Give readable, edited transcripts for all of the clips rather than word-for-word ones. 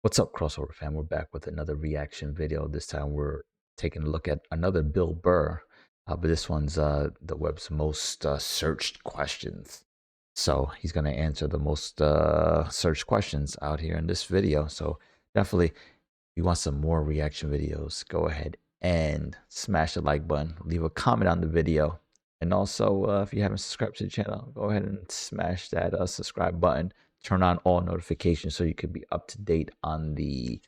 What's up, Crossover fam? We're back with another reaction video. This time we're taking a look at another Bill Burr, but this one's the web's most searched questions. So he's going to answer the most searched questions out here in this video. So definitely, if you want some more reaction videos, go ahead and smash the like button, leave a comment on the video. And also, if you haven't subscribed to the channel, go ahead and smash that subscribe button. Turn on all notifications so you could be up to date on the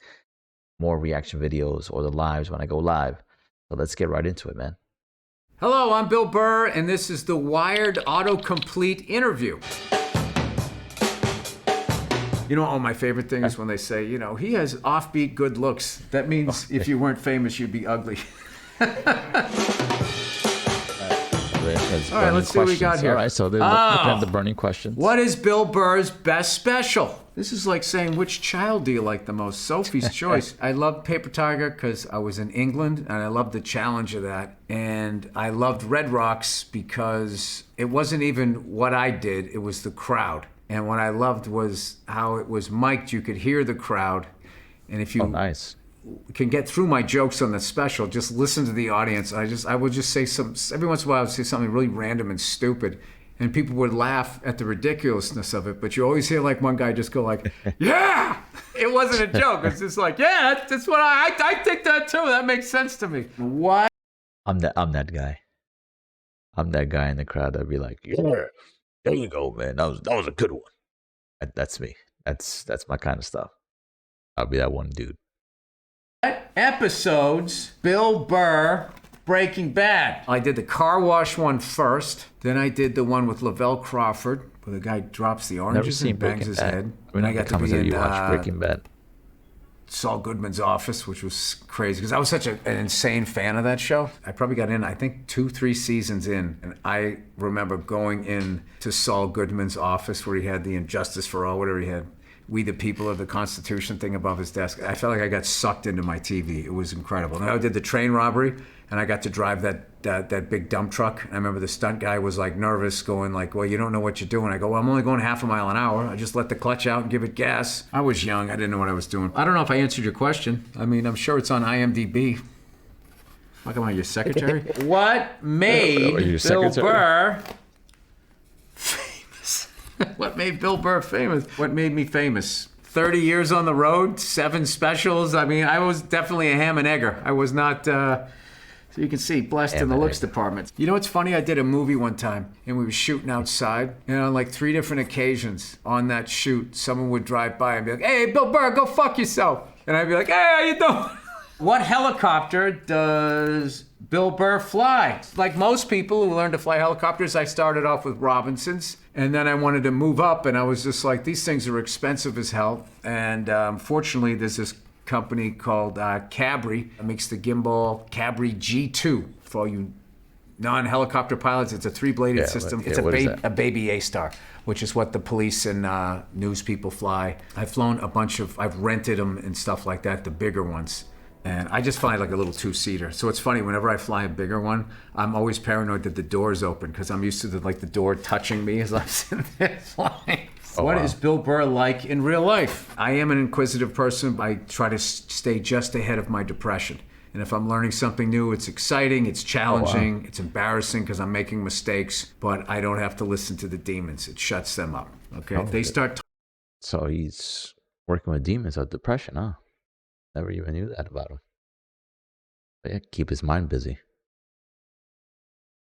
more reaction videos or the lives when I go live. So let's get right into it, man. Hello, I'm Bill Burr, and this is the Wired Autocomplete interview. You know, one of my favorite things when they say, you know, he has offbeat good looks. That means if you weren't famous, you'd be ugly. All right, let's see what we got here. All right, so they're looking at the burning questions. What is Bill Burr's best special? This is like saying, which child do you like the most? Sophie's Choice. I loved Paper Tiger because I was in England, and I loved the challenge of that. And I loved Red Rocks because it wasn't even what I did, it was the crowd. And what I loved was how it was mic'd. You could hear the crowd. And if you can get through my jokes on the special, just listen to the audience. I would just say every once in a while I would say something really random and stupid, and people would laugh at the ridiculousness of it, but you always hear like one guy just go like, yeah! It wasn't a joke. It's just like, yeah, that's what I think that too. That makes sense to me. What? I'm that guy. I'm that guy in the crowd that'd be like, yeah, there you go, man. That was a good one. That's me. That's my kind of stuff. I'll be that one dude. Episodes Bill Burr Breaking Bad. I did the car wash one first, then I did the one with Lavelle Crawford where the guy drops the oranges and bangs his head. I got to be in Breaking Bad. Saul Goodman's office, which was crazy because I was such an insane fan of that show. I probably got in, I think 2-3 seasons in, and I remember going in to Saul Goodman's office where he had the Injustice for All, whatever he had. We the People of the Constitution thing above his desk. I felt like I got sucked into my TV. It was incredible. And I did the train robbery, and I got to drive that big dump truck. And I remember the stunt guy was like nervous, going like, well, you don't know what you're doing. I go, well, I'm only going half a mile an hour. I just let the clutch out and give it gas. I was young. I didn't know what I was doing. I don't know if I answered your question. I mean, I'm sure it's on IMDb. Like, am I your secretary? What made Bill Burr famous? What made Bill Burr famous? What made me famous? 30 years on the road, 7 specials. I mean, I was definitely a ham and egger. I was not, so you can see, blessed in the looks department. You know what's funny? I did a movie one time, and we were shooting outside, and on like 3 different occasions on that shoot, someone would drive by and be like, hey, Bill Burr, go fuck yourself. And I'd be like, hey, how you doing? What helicopter does Bill Burr fly? Like most people who learn to fly helicopters, I started off with Robinsons, and then I wanted to move up, and I was just like, these things are expensive as hell. And fortunately, there's this company called Cabri that makes the gimbal Cabri G2 for all you non-helicopter pilots. It's a 3-bladed system. It's a baby A-Star, which is what the police and news people fly. I've flown a bunch of, I've rented them and stuff like that, the bigger ones. And I just fly like a little 2-seater. So it's funny, whenever I fly a bigger one, I'm always paranoid that the door's open because I'm used to the door touching me as I'm sitting there flying. What is Bill Burr like in real life? I am an inquisitive person. I try to stay just ahead of my depression. And if I'm learning something new, it's exciting, it's challenging, it's embarrassing because I'm making mistakes, but I don't have to listen to the demons. It shuts them up, okay? They start. So he's working with demons of depression, huh? Never even knew that about him. But yeah, keep his mind busy.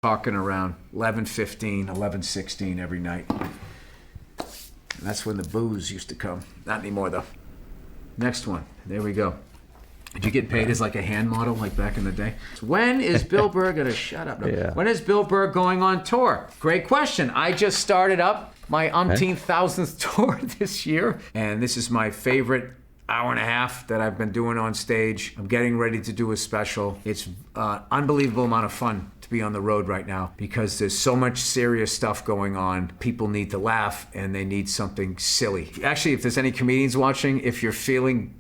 Talking around 11:15, 11:16 every night. And that's when the booze used to come. Not anymore, though. Next one. There we go. Did you get paid as like a hand model like back in the day? When is Bill Burr gonna shut up? No. Yeah. When is Bill Burr going on tour? Great question. I just started up my umpteenth thousandth tour this year, and this is my favorite hour and a half that I've been doing on stage. I'm getting ready to do a special. It's an unbelievable amount of fun to be on the road right now because there's so much serious stuff going on. People need to laugh and they need something silly. Actually, if there's any comedians watching, if you're feeling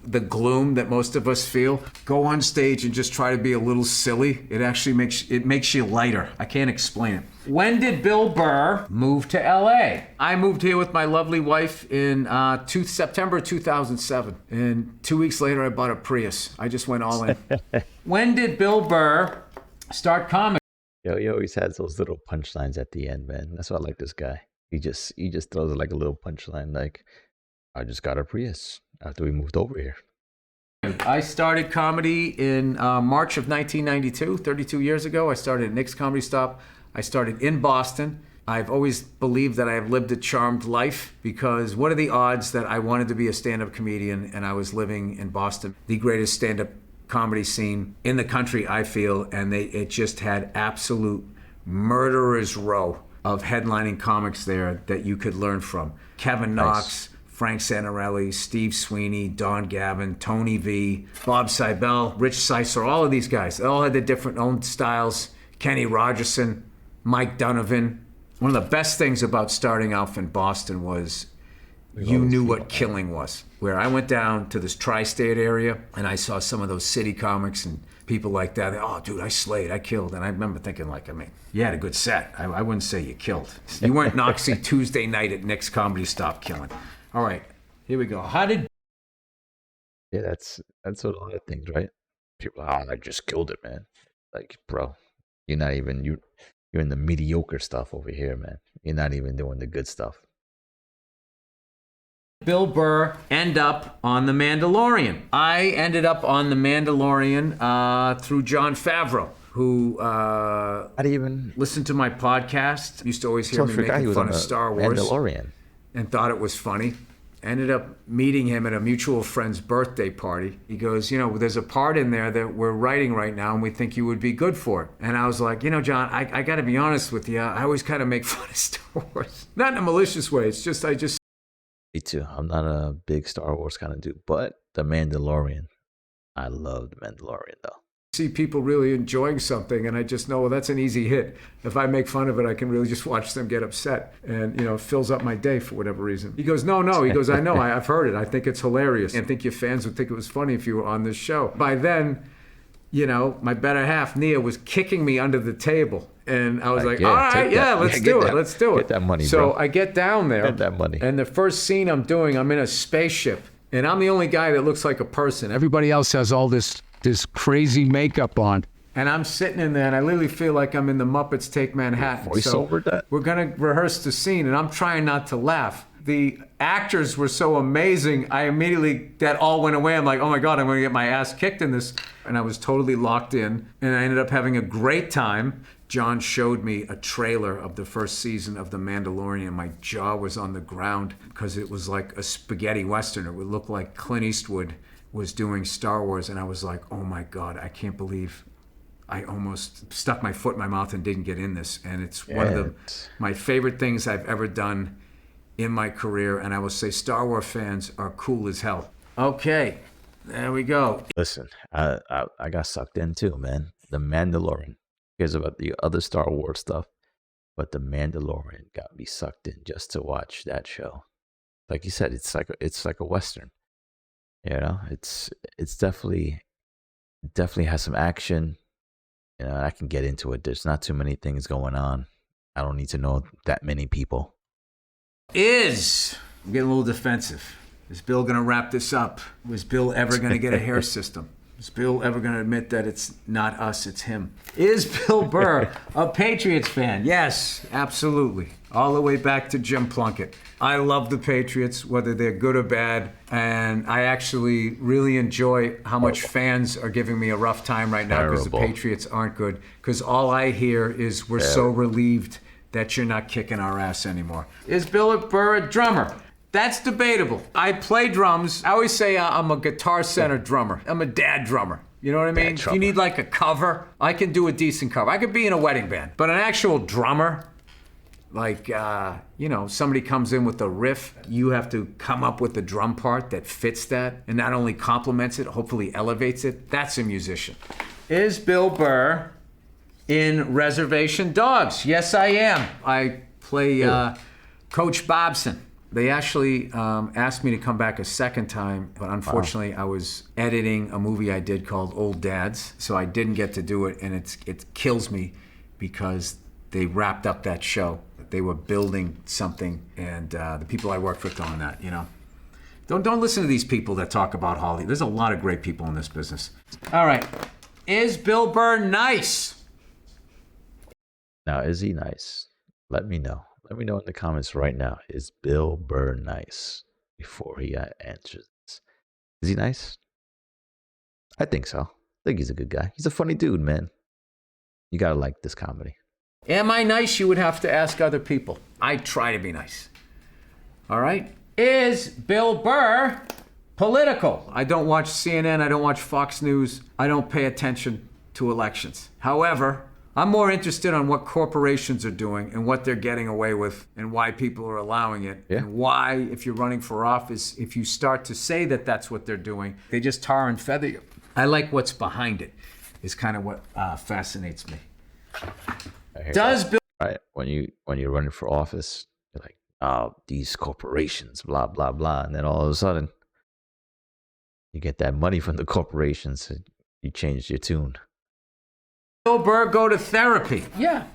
the gloom that most of us feel. Go on stage and just try to be a little silly. It actually makes you lighter. I can't explain it. When did Bill Burr move to LA? I moved here with my lovely wife in September 2007. And 2 weeks later, I bought a Prius. I just went all in. When did Bill Burr start comedy? Yo, he always has those little punchlines at the end, man. That's why I like this guy. He just throws like a little punchline, like, I just got a Prius after we moved over here. I started comedy in March of 1992, 32 years ago. I started at Nick's Comedy Stop. I started in Boston. I've always believed that I have lived a charmed life, because what are the odds that I wanted to be a stand-up comedian and I was living in Boston, the greatest stand-up comedy scene in the country, I feel, and it just had absolute murderer's row of headlining comics there that you could learn from. Kevin Knox, Frank Santarelli, Steve Sweeney, Don Gavin, Tony V, Bob Seibel, Rich Seiser, all of these guys. They all had their different own styles. Kenny Rogerson, Mike Donovan. One of the best things about starting off in Boston was you knew what killing was. Where I went down to this tri-state area and I saw some of those city comics and people like that. Oh, dude, I slayed, I killed. And I remember thinking, like, I mean, you had a good set. I wouldn't say you killed. You weren't Noxie Tuesday night at Nick's Comedy Stop killing. All right, here we go. How did... Yeah, that's what a lot of things, right? People, I just killed it, man. Like, bro, you're not even, you're in the mediocre stuff over here, man. You're not even doing the good stuff. Bill Burr end up on The Mandalorian? I ended up on The Mandalorian through Jon Favreau, who listened to my podcast. Used to always hear me making fun of Star Wars. Mandalorian. And thought it was funny. Ended up meeting him at a mutual friend's birthday party. He goes, there's a part in there that we're writing right now and we think you would be good for it. And I was like, John, I got to be honest with you. I always kind of make fun of Star Wars. Not in a malicious way. It's just, Me too. I'm not a big Star Wars kind of dude, but The Mandalorian. I love The Mandalorian, though. See people really enjoying something, and I just know, well, that's an easy hit. If I make fun of it, I can really just watch them get upset, and it fills up my day for whatever reason. He goes, no. He goes, I know, I've heard it. I think it's hilarious. I think your fans would think it was funny if you were on this show. By then, my better half, Nia, was kicking me under the table. And I was like, all right, let's do it. Let's do it. Get that money, so bro. I get down there. Get that money. And the first scene I'm doing, I'm in a spaceship. And I'm the only guy that looks like a person. Everybody else has all this crazy makeup on. And I'm sitting in there, and I literally feel like I'm in the Muppets Take Manhattan. Voiceover that? We're going to rehearse the scene, and I'm trying not to laugh. The actors were so amazing, that all went away. I'm like, oh my God, I'm going to get my ass kicked in this. And I was totally locked in, and I ended up having a great time. John showed me a trailer of the first season of The Mandalorian. My jaw was on the ground because it was like a spaghetti Western. It would look like Clint Eastwood was doing Star Wars, and I was like, oh my God, I can't believe I almost stuck my foot in my mouth and didn't get in this. And it's one of my favorite things I've ever done in my career, and I will say Star Wars fans are cool as hell. Okay, there we go. Listen, I got sucked in too, man. The Mandalorian. Cares about the other Star Wars stuff, but The Mandalorian got me sucked in just to watch that show. Like you said, it's like a Western. It's definitely has some action. I can get into it. There's not too many things going on. I don't need to know that many people. I'm getting a little defensive. Is Bill going to wrap this up? Was Bill ever going to get a hair system? Is Bill ever going to admit that it's not us, it's him? Is Bill Burr a Patriots fan? Yes, absolutely. All the way back to Jim Plunkett. I love the Patriots, whether they're good or bad, and I actually really enjoy how much fans are giving me a rough time right now because the Patriots aren't good. Because all I hear is we're so relieved that you're not kicking our ass anymore. Is Bill Burr a drummer? That's debatable. I play drums. I always say I'm a guitar-centered drummer. I'm a dad drummer. You know what I mean? If you need like a cover, I can do a decent cover. I could be in a wedding band. But an actual drummer, like, somebody comes in with a riff, you have to come up with the drum part that fits that and not only complements it, hopefully elevates it. That's a musician. Is Bill Burr in Reservation Dogs? Yes, I am. I play Coach Bobson. They actually asked me to come back a second time, but unfortunately I was editing a movie I did called Old Dads, so I didn't get to do it, and it kills me because they wrapped up that show. They were building something, and the people I worked with on that, you know. Don't listen to these people that talk about Hollywood. There's a lot of great people in this business. All right. Is Bill Burr nice? Now, is he nice? Let me know. Let me know in the comments right now. Is Bill Burr nice? Before he answers this. Is he nice? I think so. I think he's a good guy. He's a funny dude, man. You gotta like this comedy. Am I nice? You would have to ask other people. I try to be nice. All right? Is Bill Burr political? I don't watch CNN. I don't watch Fox News. I don't pay attention to elections. However, I'm more interested on what corporations are doing and what they're getting away with and why people are allowing it. Yeah. And why, if you're running for office, if you start to say that that's what they're doing, they just tar and feather you. I like what's behind it, is kind of what fascinates me. Does Bill... Right, when you're running for office, you're like, oh, these corporations, blah, blah, blah. And then all of a sudden, you get that money from the corporations and you change your tune. Bill Burr go to therapy? Yeah,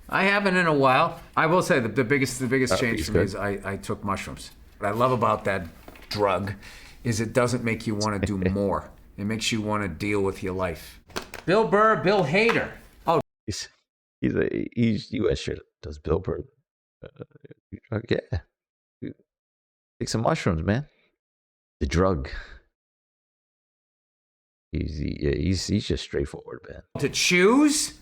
I haven't in a while. I will say the biggest change for me is I took mushrooms. What I love about that drug is it doesn't make you want to do more. It makes you want to deal with your life. Bill Burr, Bill Hader. Oh, He's U.S. shit. Does Bill Burr? Yeah. Take some mushrooms, man. The drug. He's just straightforward, man. to choose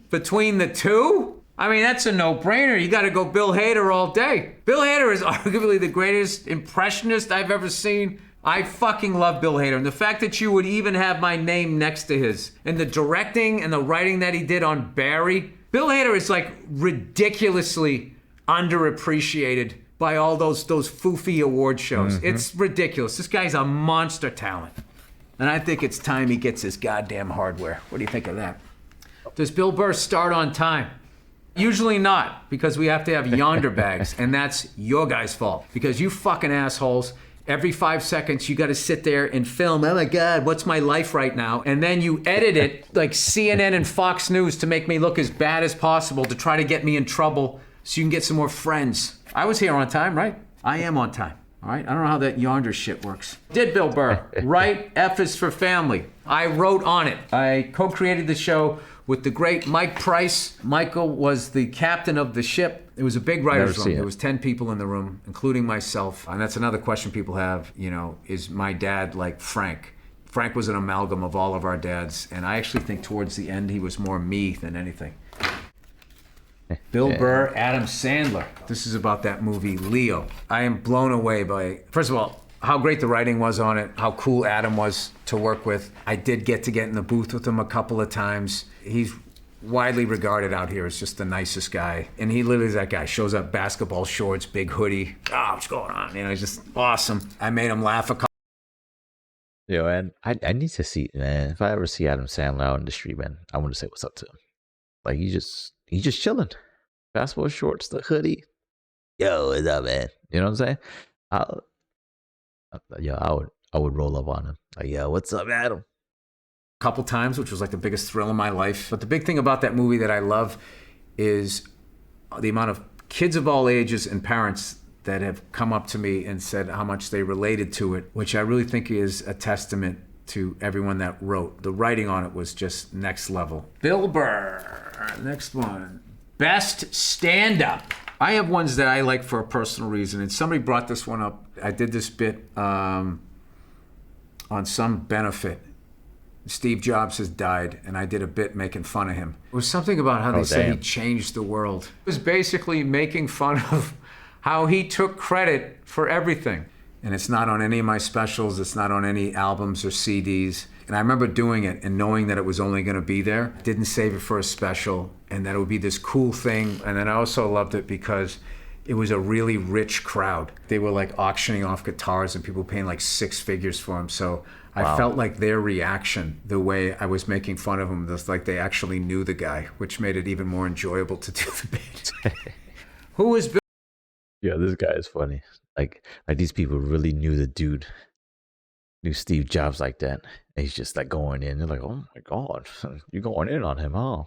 between the two? I mean, that's a no-brainer. You got to go Bill Hader all day. Bill Hader is arguably the greatest impressionist I've ever seen. I fucking love Bill Hader. And the fact that you would even have my name next to his, and the directing and the writing that he did on Barry. Bill Hader is like ridiculously underappreciated by all those foofy award shows. It's ridiculous. This guy's a monster talent. And I think it's time he gets his goddamn hardware. What do you think of that? Does Bill Burr start on time? Usually not, because we have to have yonder bags, and that's your guys' fault. Because you fucking assholes, every 5 seconds you gotta sit there and film, oh my God, what's my life right now? And then you edit it like CNN and Fox News to make me look as bad as possible to try to get me in trouble so you can get some more friends. I was here on time, right? I am on time, all right? I don't know how that yonder shit works. Did Bill Burr write F is for Family? I wrote on it. I co-created the show with the great Mike Price. Michael was the captain of the ship. It was a big writer's room. There was 10 people in the room, including myself. And that's another question people have, you know, is my dad like Frank? Frank was an amalgam of all of our dads. And I actually think towards the end, he was more me than anything. Bill Burr, Adam Sandler. This is about that movie, Leo. I am blown away by, first of all, how great the writing was on it, how cool Adam was to work with. I did get in the booth with him a couple of times. He's widely regarded out here as just the nicest guy. And he literally is that guy. Shows up, basketball shorts, big hoodie. Oh, what's going on? You know, he's just awesome. I made him laugh a couple. Yo, and I need to see, man. If I ever see Adam Sandler out in the street, man, I want to say what's up to him. Like he's just chilling. Basketball shorts, the hoodie. Yo, what's up, man? You know what I'm saying? I would roll up on him. Like, yo, what's up, Adam? Couple times, which was like the biggest thrill in my life. But the big thing about that movie that I love is the amount of kids of all ages and parents that have come up to me and said how much they related to it, which I really think is a testament to everyone that wrote. The writing on it was just next level. Bill Burr, next one. Best stand-up. I have ones that I like for a personal reason, and somebody brought this one up. I did this bit on some benefit. Steve Jobs has died, and I did a bit making fun of him. It was something about how they said he changed the world. It was basically making fun of how he took credit for everything. And it's not on any of my specials, it's not on any albums or CDs. And I remember doing it and knowing that it was only gonna be there. Didn't save it for a special, and that it would be this cool thing. And then I also loved it because it was a really rich crowd. They were like auctioning off guitars and people paying like 6 figures for them. So I felt like their reaction, the way I was making fun of them, was like they actually knew the guy, which made it even more enjoyable to do the bit. Who is Bill? Yeah, this guy is funny. Like these people really knew the dude, knew Steve Jobs like that. And he's just like going in. They're like, oh my god, you're going in on him, huh?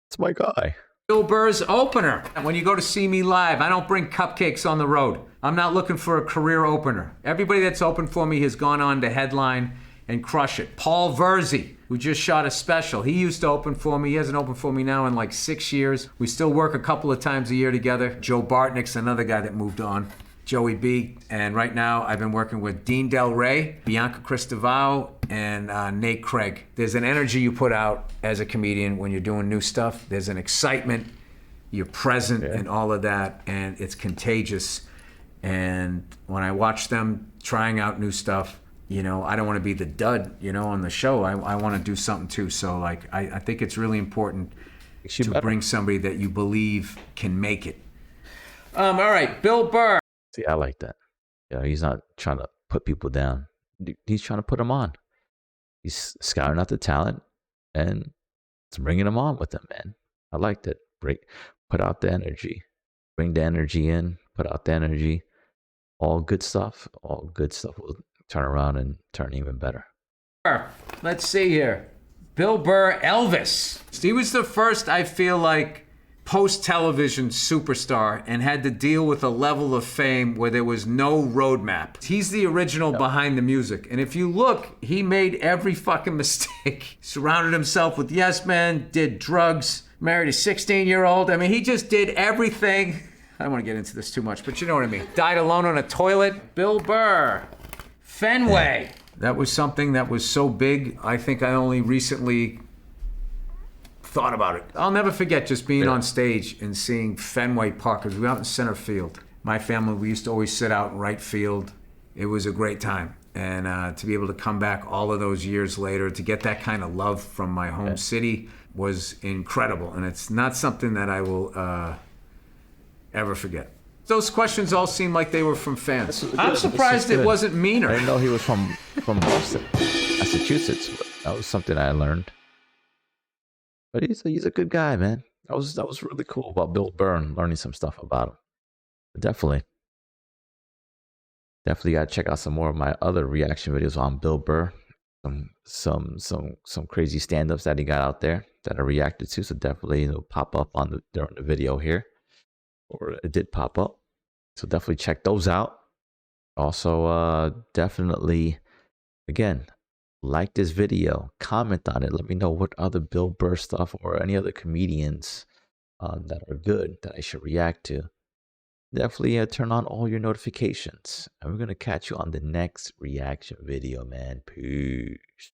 It's my guy. Bill Burr's opener. When you go to see me live, I don't bring cupcakes on the road. I'm not looking for a career opener. Everybody that's opened for me has gone on to headline and crush it. Paul Verzi, who just shot a special, he used to open for me. He hasn't opened for me now in like 6 years. We still work a couple of times a year together. Joe Bartnick's another guy that moved on. Joey B. And right now I've been working with Dean Del Rey, Bianca Cristevao, and Nate Craig. There's an energy you put out as a comedian when you're doing new stuff. There's an excitement. You're present and all of that, and it's contagious. And when I watch them trying out new stuff, you know, I don't want to be the dud, you know, on the show. I want to do something too. So like, I think it's really important to bring somebody that you believe can make it. All right, Bill Burr. See, I like that. You know, he's not trying to put people down. He's trying to put them on. He's scouting out the talent and it's bringing them on with him, man. I liked it. Put out the energy. Bring the energy in. Put out the energy. All good stuff. All good stuff will turn around and turn even better. Let's see here. Bill Burr, Elvis. He was the first, I feel like, post-television superstar and had to deal with a level of fame where there was no roadmap. He's the original behind the music. And if you look, he made every fucking mistake. Surrounded himself with yes men, did drugs, married a 16-year-old. I mean, he just did everything. I don't want to get into this too much, but you know what I mean. Died alone on a toilet. Bill Burr. Fenway. That was something that was so big, I think I only recently thought about it. I'll never forget just being on stage and seeing Fenway Park, because we were out in center field. My family, we used to always sit out in right field. It was a great time. And to be able to come back all of those years later, to get that kind of love from my home city was incredible. And it's not something that I will ever forget. Those questions all seem like they were from fans. I'm surprised it wasn't meaner. I didn't know he was from Boston, Massachusetts. That was something I learned. But he's a good guy, man. That was really cool about Bill Burr, learning some stuff about him. But definitely got to check out some more of my other reaction videos on Bill Burr. Some crazy stand-ups that he got out there that I reacted to. So definitely it'll pop up during the video here, or it did pop up. So definitely check those out. Also, definitely, again, like this video, comment on it. Let me know what other Bill Burr stuff or any other comedians that are good that I should react to. Definitely turn on all your notifications. And we're going to catch you on the next reaction video, man. Peace.